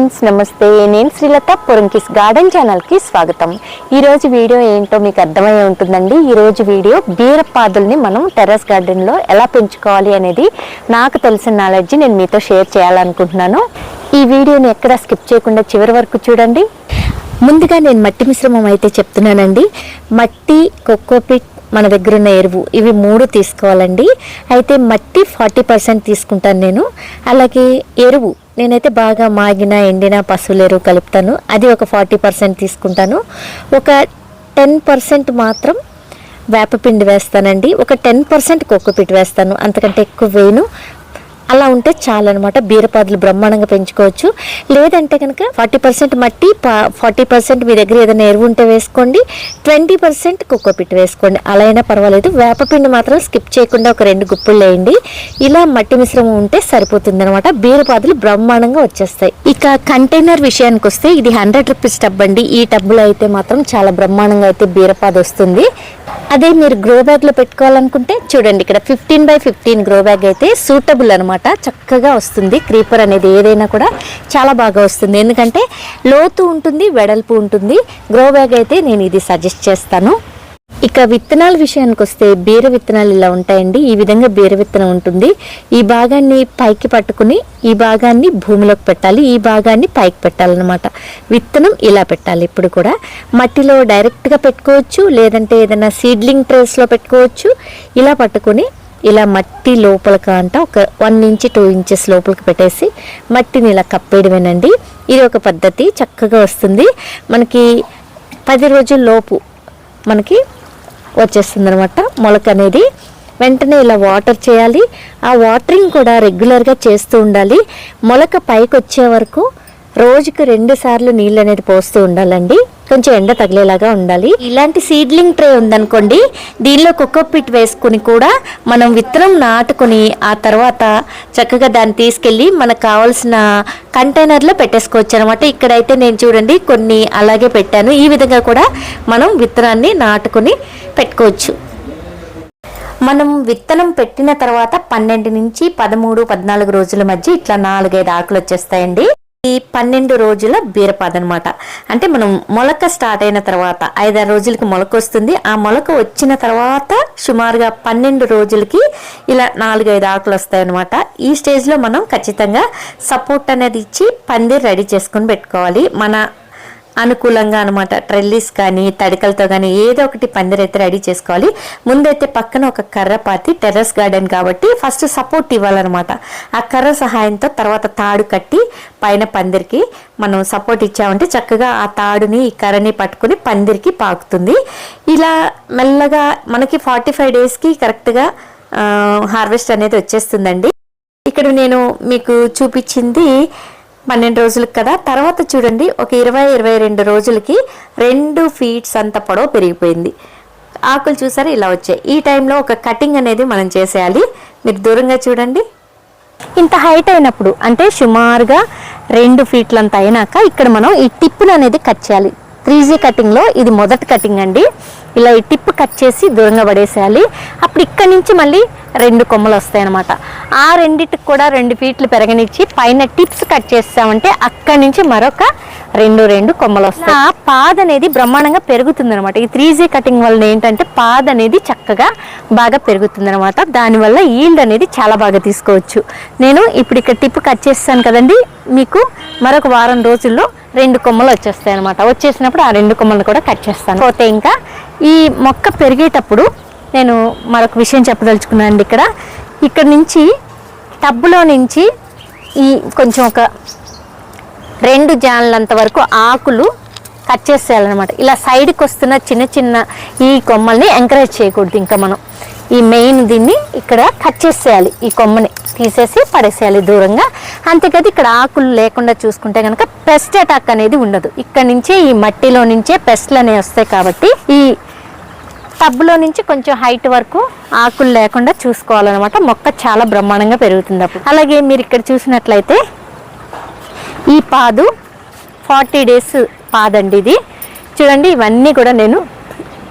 Friends, నమస్తే. నేను Srilatha Porankis garden ఛానల్కి స్వాగతం. ఈరోజు వీడియో ఏంటో మీకు అర్థమై ఉంటుందండి. ఈరోజు వీడియో బీరపాదుల్ని మనం టెర్రస్ గార్డెన్లో ఎలా పెంచుకోవాలి అనేది నాకు తెలిసిన నాలెడ్జ్ నేను మీతో షేర్ చేయాలనుకుంటున్నాను. ఈ వీడియోని ఎక్కడ స్కిప్ చేయకుండా చివరి వరకు చూడండి. ముందుగా నేను మట్టి మిశ్రమం అయితే చెప్తున్నానండి. మట్టి, కోకోపీట్, మన దగ్గర ఉన్న ఎరువు, ఇవి 3 తీసుకోవాలండి. అయితే మట్టి 40% తీసుకుంటాను నేను. అలాగే ఎరువు నేనైతే బాగా మాగిన ఎండిన పశువుల ఎరువు కలుపుతాను, అది ఒక 40% తీసుకుంటాను. ఒక 10% మాత్రం వేపపిండి వేస్తానండి. ఒక 10% కోకోపీట్ వేస్తాను, అంతకంటే ఎక్కువ వేయను. అలా ఉంటే చాలన్నమాట. బీరపాదులు బ్రహ్మాండంగా పెంచుకోవచ్చు. లేదంటే కనుక 40% మట్టి, 40% మీ దగ్గర ఏదైనా ఎరువు ఉంటే వేసుకోండి, 20% కోకోపీట్ వేసుకోండి, అలా అయినా పర్వాలేదు. వేపపిండి మాత్రం స్కిప్ చేయకుండా ఒక 2 గుప్పులు వేయండి. ఇలా మట్టి మిశ్రమం ఉంటే సరిపోతుంది అనమాట. బీరపాదులు బ్రహ్మాండంగా వచ్చేస్తాయి. ఇక కంటైనర్ విషయానికి వస్తే ఇది 100 రూపీస్ టబ్ అండి. ఈ టబ్లో అయితే మాత్రం చాలా బ్రహ్మాండంగా అయితే బీరపాదు వస్తుంది. అదే మీరు గ్రో బ్యాగ్లో పెట్టుకోవాలనుకుంటే చూడండి, ఇక్కడ 15x15 గ్రో బ్యాగ్ అయితే సూటబుల్ అనమాట. చక్కగా వస్తుంది. క్రీపర్ అనేది ఏదైనా కూడా చాలా బాగా వస్తుంది, ఎందుకంటే లోతు ఉంటుంది, వెడల్పు ఉంటుంది. గ్రో బ్యాగ్ అయితే నేను ఇది సజెస్ట్ చేస్తాను. ఇక విత్తనాల విషయానికి వస్తే బీర విత్తనాలు ఇలా ఉంటాయండి. ఈ విధంగా బీర విత్తనం ఉంటుంది. ఈ భాగాన్ని పైకి పట్టుకుని ఈ భాగాన్ని భూమిలోకి పెట్టాలి, ఈ భాగాన్ని పైకి పెట్టాలన్నమాట. విత్తనం ఇలా పెట్టాలి. ఇప్పుడు కూడా మట్టిలో డైరెక్ట్గా పెట్టుకోవచ్చు, లేదంటే ఏదైనా సీడ్లింగ్ ట్రేస్లో పెట్టుకోవచ్చు. ఇలా పట్టుకుని ఇలా మట్టి లోపలికి ఒక 1 నుంచి 2 ఇంచెస్ లోపలికి పెట్టేసి మట్టిని ఇలా కప్పేయడమేనండి. ఇది ఒక పద్ధతి, చక్కగా వస్తుంది. మనకి 10 రోజుల లోపు మనకి వచ్చేస్తుంది అనమాట మొలక అనేది. వెంటనే ఇలా వాటర్ చేయాలి. ఆ వాటరింగ్ కూడా రెగ్యులర్గా చేస్తూ ఉండాలి. మొలక పైకి వచ్చే వరకు రోజుకి 2 సార్లు నీళ్ళు అనేది పోస్తూ ఉండాలండి. కొంచెం ఎండ తగిలేలాగా ఉండాలి. ఇలాంటి సీడ్లింగ్ ట్రే ఉందనుకోండి, దీనిలో కోకోపీట్ వేసుకుని కూడా మనం విత్తనం నాటుకుని ఆ తర్వాత చక్కగా దాన్ని తీసుకెళ్ళి మనకు కావాల్సిన కంటైనర్లో పెట్టేసుకోవచ్చు అనమాట. ఇక్కడైతే నేను చూడండి కొన్ని అలాగే పెట్టాను. ఈ విధంగా కూడా మనం విత్తనాన్ని నాటుకుని పెట్టుకోవచ్చు. మనం విత్తనం పెట్టిన తర్వాత 12 నుంచి 13, 14 రోజుల మధ్య ఇట్లా 4-5 ఆకులు వచ్చేస్తాయండి. ఈ 12 రోజుల బీరపాదు అనమాట. అంటే మనం మొలక స్టార్ట్ అయిన తర్వాత 5-6 రోజులకి మొలక వస్తుంది. ఆ మొలక వచ్చిన తర్వాత సుమారుగా 12 రోజులకి ఇలా 4-5 ఆకులు వస్తాయి అనమాట. ఈ స్టేజ్లో మనం ఖచ్చితంగా సపోర్ట్ అనేది ఇచ్చి పందిరి రెడీ చేసుకొని పెట్టుకోవాలి. మన అనుకూలంగా అనమాట. ట్రెల్లిస్ కానీ తడికలతో కానీ ఏదో ఒకటి పందిరి అయితే రెడీ చేసుకోవాలి. ముందైతే పక్కన ఒక కర్ర పాతి, టెర్రస్ గార్డెన్ కాబట్టి ఫస్ట్ సపోర్ట్ ఇవ్వాలన్నమాట. ఆ కర్ర సహాయంతో తర్వాత తాడు కట్టి పైన పందిరికి మనం సపోర్ట్ ఇచ్చామంటే చక్కగా ఆ తాడుని ఈ కర్రని పట్టుకుని పందిరికి పాకుతుంది. ఇలా మెల్లగా మనకి 45 డేస్కి కరెక్ట్గా హార్వెస్ట్ అనేది వచ్చేస్తుందండి. ఇక్కడ నేను మీకు చూపించింది 12 రోజులకు కదా. తర్వాత చూడండి ఒక 20-22 రోజులకి 2 ఫీట్స్ అంత పొడవు పెరిగిపోయింది. ఆకులు చూసారా ఇలా వచ్చాయి. ఈ టైంలో ఒక కటింగ్ అనేది మనం చేసేయాలి. మీరు దూరంగా చూడండి. ఇంత హైట్ అయినప్పుడు అంటే సుమారుగా 2 ఫీట్లంత అయినాక ఇక్కడ మనం ఈ టిప్పును అనేది కట్ చేయాలి. 3G కటింగ్లో ఇది మొదటి కటింగ్ అండి. ఇలా ఈ టిప్ కట్ చేసి దూరంగా పడేసేయాలి. అప్పుడు ఇక్కడి నుంచి మళ్ళీ 2 కొమ్మలు వస్తాయి అనమాట. ఆ రెండింటికి కూడా 2 ఫీట్లు పెరగనిచ్చి పైన టిప్స్ కట్ చేస్తామంటే అక్కడి నుంచి మరొక 2 కొమ్మలు వస్తాయి. ఆ పాద అనేది బ్రహ్మాండంగా పెరుగుతుంది అనమాట. ఈ 3G కటింగ్ వల్ల ఏంటంటే పాద అనేది చక్కగా బాగా పెరుగుతుంది అనమాట. దానివల్ల ఈల్డ్ అనేది చాలా బాగా తీసుకోవచ్చు. నేను ఇప్పుడు ఇక్కడ టిప్ కట్ చేస్తాను కదండి, మీకు మరొక వారం రోజుల్లో 2 కొమ్మలు వచ్చేస్తాయి అనమాట. వచ్చేసినప్పుడు ఆ 2 కొమ్మలను కూడా కట్ చేస్తాను. పోతే ఇంకా ఈ మొక్క పెరిగేటప్పుడు నేను మరొక విషయం చెప్పదలుచుకున్నాను. ఇక్కడ నుంచి టబ్బులో నుంచి ఈ కొంచెం ఒక 2 జాన్లంత వరకు ఆకులు కట్ చేసేయాలన్నమాట. ఇలా సైడ్కి వస్తున్న చిన్న చిన్న ఈ కొమ్మల్ని ఎంకరేజ్ చేయకూడదు. ఇంకా మనం ఈ మెయిన్ దీన్ని ఇక్కడ కట్ చేసేయాలి. ఈ కొమ్మని తీసేసి పడేసేయాలి దూరంగా. అంతేకాదు ఇక్కడ ఆకులు లేకుండా చూసుకుంటే కనుక పెస్ట్ అటాక్ అనేది ఉండదు. ఇక్కడ నుంచే ఈ మట్టిలో నుంచే పెస్ట్లు అనేవి వస్తాయి కాబట్టి ఈ టబ్లో నుంచి కొంచెం హైట్ వరకు ఆకులు లేకుండా చూసుకోవాలన్నమాట. మొక్క చాలా బ్రహ్మాండంగా పెరుగుతుంది అప్పుడు. అలాగే మీరు ఇక్కడ చూసినట్లయితే ఈ పాదు 40 డేస్ పాదండి ఇది. చూడండి ఇవన్నీ కూడా నేను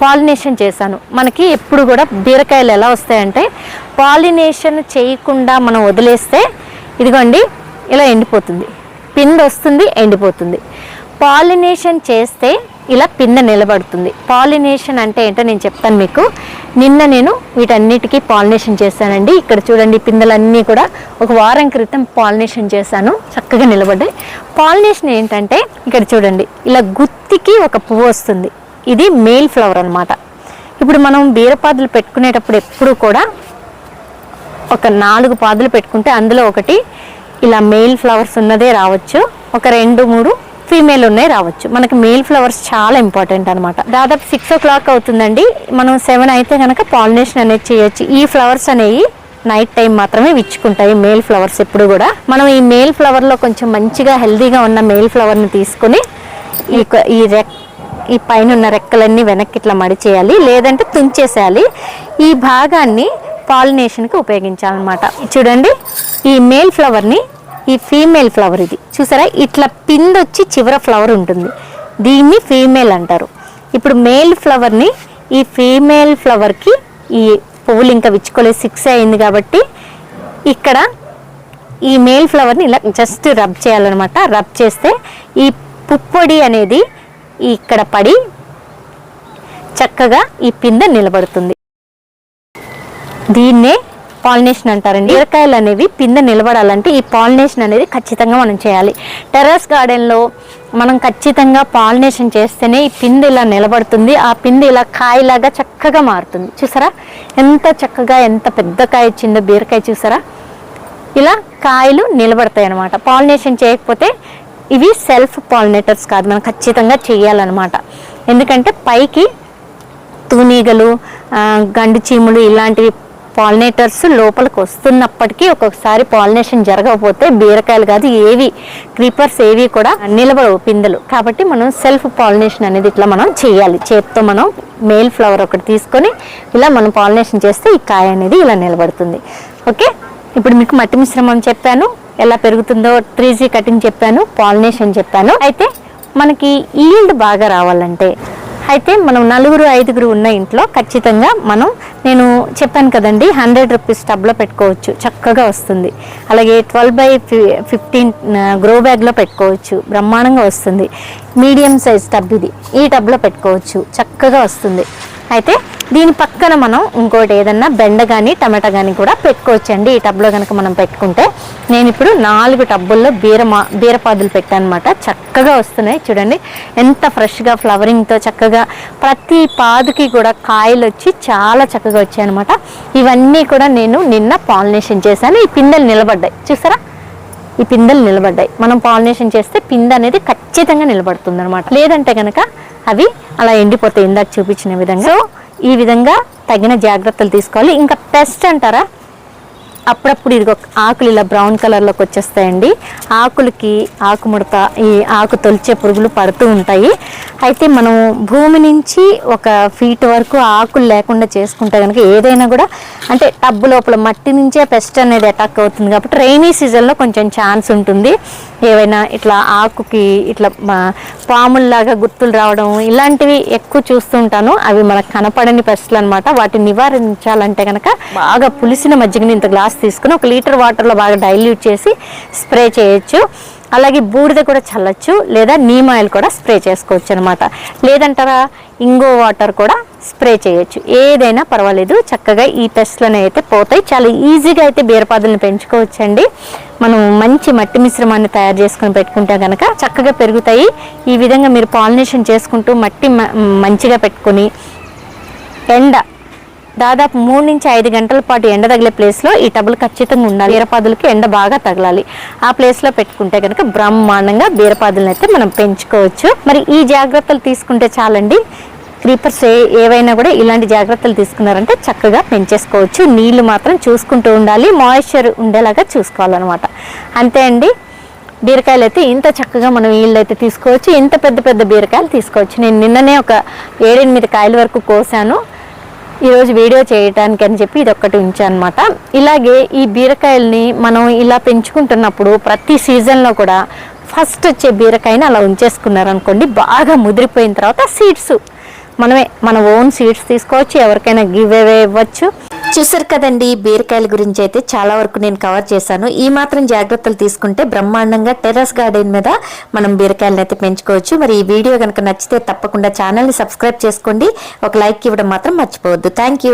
పాలినేషన్ చేశాను. మనకి ఎప్పుడు కూడా బీరకాయలు ఎలా వస్తాయంటే పాలినేషన్ చేయకుండా మనం వదిలేస్తే ఇదిగోండి ఇలా ఎండిపోతుంది. పిందె వస్తుంది, ఎండిపోతుంది. పాలినేషన్ చేస్తే ఇలా పిందె నిలబడుతుంది. పాలినేషన్ అంటే ఏంటో నేను చెప్తాను మీకు. నిన్న నేను వీటన్నిటికీ పాలినేషన్ చేశానండి. ఇక్కడ చూడండి, పిందెలన్నీ కూడా ఒక వారం క్రితం పాలినేషన్ చేశాను, చక్కగా నిలబడ్డాయి. పాలినేషన్ ఏంటంటే ఇక్కడ చూడండి, ఇలా గుత్తికి ఒక పువ్వు వస్తుంది. ఇది మేల్ ఫ్లవర్ అన్నమాట. ఇప్పుడు మనం బీరపాదులు పెట్టుకునేటప్పుడు ఎప్పుడు కూడా ఒక 4 పాదులు పెట్టుకుంటే అందులో ఒకటి ఇలా మేల్ ఫ్లవర్స్ ఉన్నదే రావచ్చు, ఒక 2-3 ఫీమేల్ ఉన్నాయి రావచ్చు. మనకి మేల్ ఫ్లవర్స్ చాలా ఇంపార్టెంట్ అనమాట. దాదాపు 6 o'clock అవుతుందండి. మనం 7 అయితే కనుక పాలినేషన్ అనేది చేయొచ్చు. ఈ ఫ్లవర్స్ అనేవి నైట్ టైం మాత్రమే విచ్చుకుంటాయి, మేల్ ఫ్లవర్స్ ఎప్పుడు కూడా. మనం ఈ మేల్ ఫ్లవర్లో కొంచెం మంచిగా హెల్దీగా ఉన్న మేల్ ఫ్లవర్ని తీసుకుని ఈ పైన ఉన్న రెక్కలన్నీ వెనక్కి ఇట్లా మడిచేయాలి, లేదంటే తుంచేసేయాలి. ఈ భాగాన్ని పాలినేషన్కి ఉపయోగించాలన్నమాట. చూడండి, ఈ మేల్ ఫ్లవర్ని, ఈ ఫీమేల్ ఫ్లవర్ ఇది చూసారా, ఇట్లా పిందొచ్చి చివర ఫ్లవర్ ఉంటుంది, దీన్ని ఫీమేల్ అంటారు. ఇప్పుడు మేల్ ఫ్లవర్ని ఈ ఫీమేల్ ఫ్లవర్కి ఈ పువ్వులు ఇంకా విచ్చుకోలేదు, 6 అయింది కాబట్టి ఇక్కడ ఈ మేల్ ఫ్లవర్ని ఇలా జస్ట్ రబ్ చేయాలన్నమాట. రబ్ చేస్తే ఈ పుప్పొడి అనేది ఇక్కడ పడి చక్కగా ఈ పిందె నిలబడుతుంది. దీన్నే పాలినేషన్ అంటారండి. బీరకాయలు అనేవి పిందె నిలబడాలంటే ఈ పాలినేషన్ అనేది ఖచ్చితంగా మనం చేయాలి. టెర్రస్ గార్డెన్లో మనం ఖచ్చితంగా పాలినేషన్ చేస్తేనే ఈ పిందె ఇలా నిలబడుతుంది. ఆ పిందె ఇలా కాయలాగా చక్కగా మారుతుంది. చూసారా ఎంత చక్కగా, ఎంత పెద్ద కాయ వచ్చిందో బీరకాయ. చూసారా, ఇలా కాయలు నిలబడతాయి అన్నమాట. పాలినేషన్ చేయకపోతే ఇవి సెల్ఫ్ పాలినేటర్స్ కాదు, మనం ఖచ్చితంగా చేయాలన్నమాట. ఎందుకంటే పైకి తూనీగలు, గండు చీములు ఇలాంటివి పాలినేటర్స్ లోపలికి వస్తున్నప్పటికీ ఒక్కొక్కసారి పాలినేషన్ జరగకపోతే బీరకాయలు కాదు, ఏవి క్రీపర్స్ ఏవి కూడా నిలబడవు పిందెలు. కాబట్టి మనం సెల్ఫ్ పాలినేషన్ అనేది ఇట్లా మనం చేయాలి. చేతితో మనం మేల్ ఫ్లవర్ ఒకటి తీసుకొని ఇలా మనం పాలినేషన్ చేస్తే ఈ కాయ అనేది ఇలా నిలబడుతుంది. ఓకే, ఇప్పుడు మీకు మట్టి మిశ్రమం చెప్పాను, ఎలా పెరుగుతుందో 3G కటింగ్ చెప్పాను, పాలినేషన్ చెప్పాను. అయితే మనకి ఈల్డ్ బాగా రావాలంటే అయితే మనం 4-5 ఉన్న ఇంట్లో ఖచ్చితంగా నేను చెప్పాను కదండి, 100 రూపీస్ టబ్లో పెట్టుకోవచ్చు, చక్కగా వస్తుంది. అలాగే 12x15 గ్రో బ్యాగ్లో పెట్టుకోవచ్చు, బ్రహ్మాండంగా వస్తుంది. మీడియం సైజ్ టబ్ ఇది, ఈ టబ్లో పెట్టుకోవచ్చు, చక్కగా వస్తుంది. అయితే దీని పక్కన మనం ఇంకోటి ఏదన్నా బెండ కానీ టమాటా కానీ కూడా పెట్టుకోవచ్చండి. ఈ టబ్లో కనుక మనం పెట్టుకుంటే, నేను ఇప్పుడు 4 టబ్బుల్లో బీరపాదులు పెట్టాను అనమాట. చక్కగా వస్తున్నాయి చూడండి, ఎంత ఫ్రెష్గా ఫ్లవరింగ్తో చక్కగా ప్రతి పాదుకి కూడా కాయలు వచ్చి చాలా చక్కగా వచ్చాయి అనమాట. ఇవన్నీ కూడా నేను నిన్న పాలినేషన్ చేశాను. ఈ పిందెలు నిలబడ్డాయి, చూసారా, ఈ పిందెలు నిలబడ్డాయి. మనం పాలినేషన్ చేస్తే పిందె అనేది ఖచ్చితంగా నిలబడుతుంది అనమాట. లేదంటే కనుక అవి అలా ఎండిపోతాయి, ఇందాక చూపించిన విధంగా. సో ఈ విధంగా తగిన జాగ్రత్తలు తీసుకోవాలి. ఇంకా పెస్ట్ అంటారా, అప్పుడప్పుడు ఇది ఆకులు ఇలా బ్రౌన్ కలర్లోకి వచ్చేస్తాయండి. ఆకులకి ఆకుముడత, ఈ ఆకు తొలిచే పురుగులు పడుతూ ఉంటాయి. అయితే మనం భూమి నుంచి 1 ఫీట్ వరకు ఆకులు లేకుండా చేసుకుంటే కనుక ఏదైనా కూడా, అంటే టబ్బు లోపల మట్టి నుంచే పెస్ట్ అనేది అటాక్ అవుతుంది కాబట్టి రైనీ సీజన్లో కొంచెం ఛాన్స్ ఉంటుంది. ఏవైనా ఇట్లా ఆకుకి ఇట్లా పాముల్లాగా గుర్తులు రావడం ఇలాంటివి ఎక్కువ చూస్తుంటాను. అవి మనకు కనపడని పెస్ట్లు అనమాట. వాటిని నివారించాలంటే కనుక బాగా పులిసిన మజ్జిగని ఇంత గ్లాస్ తీసుకుని 1 లీటర్ వాటర్లో బాగా డైల్యూట్ చేసి స్ప్రే చేయొచ్చు. అలాగే బూడిద కూడా చల్లచ్చు, లేదా నీమ్ ఆయిల్ కూడా స్ప్రే చేసుకోవచ్చు అనమాట. లేదంటారా ఇంగో వాటర్ కూడా స్ప్రే చేయొచ్చు, ఏదైనా పర్వాలేదు. చక్కగా ఈ పెస్ట్లను అయితే పోతాయి. చాలా ఈజీగా అయితే బీరపాదులను పెంచుకోవచ్చండి. మనం మంచి మట్టి మిశ్రమాన్ని తయారు చేసుకుని పెట్టుకుంటే కనుక చక్కగా పెరుగుతాయి. ఈ విధంగా మీరు పాలినేషన్ చేసుకుంటూ మట్టి మంచిగా పెట్టుకొని ఎండ దాదాపు 3 నుంచి 5 గంటల పాటు ఎండ తగిలే ప్లేస్లో ఈ టబ్బులు ఖచ్చితంగా ఉండాలి. బీరపాదులకి ఎండ బాగా తగలాలి. ఆ ప్లేస్లో పెట్టుకుంటే కనుక బ్రహ్మాండంగా బీరపాదులను అయితే మనం పెంచుకోవచ్చు. మరి ఈ జాగ్రత్తలు తీసుకుంటే చాలండి. క్రీపర్స్ ఏవైనా కూడా ఇలాంటి జాగ్రత్తలు తీసుకున్నారంటే చక్కగా పెంచేసుకోవచ్చు. నీళ్లు మాత్రం చూసుకుంటూ ఉండాలి, మాయిశ్చర్ ఉండేలాగా చూసుకోవాలన్నమాట. అంతే అండి. బీరకాయలు అయితే ఇంత చక్కగా మనం నీళ్ళు అయితే తీసుకోవచ్చు. ఇంత పెద్ద పెద్ద బీరకాయలు తీసుకోవచ్చు. నేను నిన్ననే ఒక 7-8 కాయల వరకు కోసాను. ఈరోజు వీడియో చేయడానికి అని చెప్పి ఇది ఒక్కటి ఉంచాను అనమాట. ఇలాగే ఈ బీరకాయల్ని మనం ఇలా పెంచుకుంటున్నప్పుడు ప్రతి సీజన్లో కూడా ఫస్ట్ వచ్చే బీరకాయని అలా ఉంచేసుకున్నారనుకోండి, బాగా ముదిరిపోయిన తర్వాత సీడ్స్ మన ఓన్ సీడ్స్ తీసుకోవచ్చు, ఎవరికైనా గివ్ అవే ఇవ్వచ్చు. చూసారు కదండి, బీరకాయల గురించి అయితే చాలా వరకు నేను కవర్ చేశాను. ఈ మాత్రం జాగ్రత్తలు తీసుకుంటే బ్రహ్మాండంగా టెర్రస్ గార్డెన్ మీద మనం బీరకాయలను అయితే పెంచుకోవచ్చు. మరి ఈ వీడియో కనుక నచ్చితే తప్పకుండా ఛానల్ని సబ్స్క్రైబ్ చేసుకోండి. ఒక లైక్ ఇవ్వడం మాత్రం మర్చిపోవద్దు. Thank you.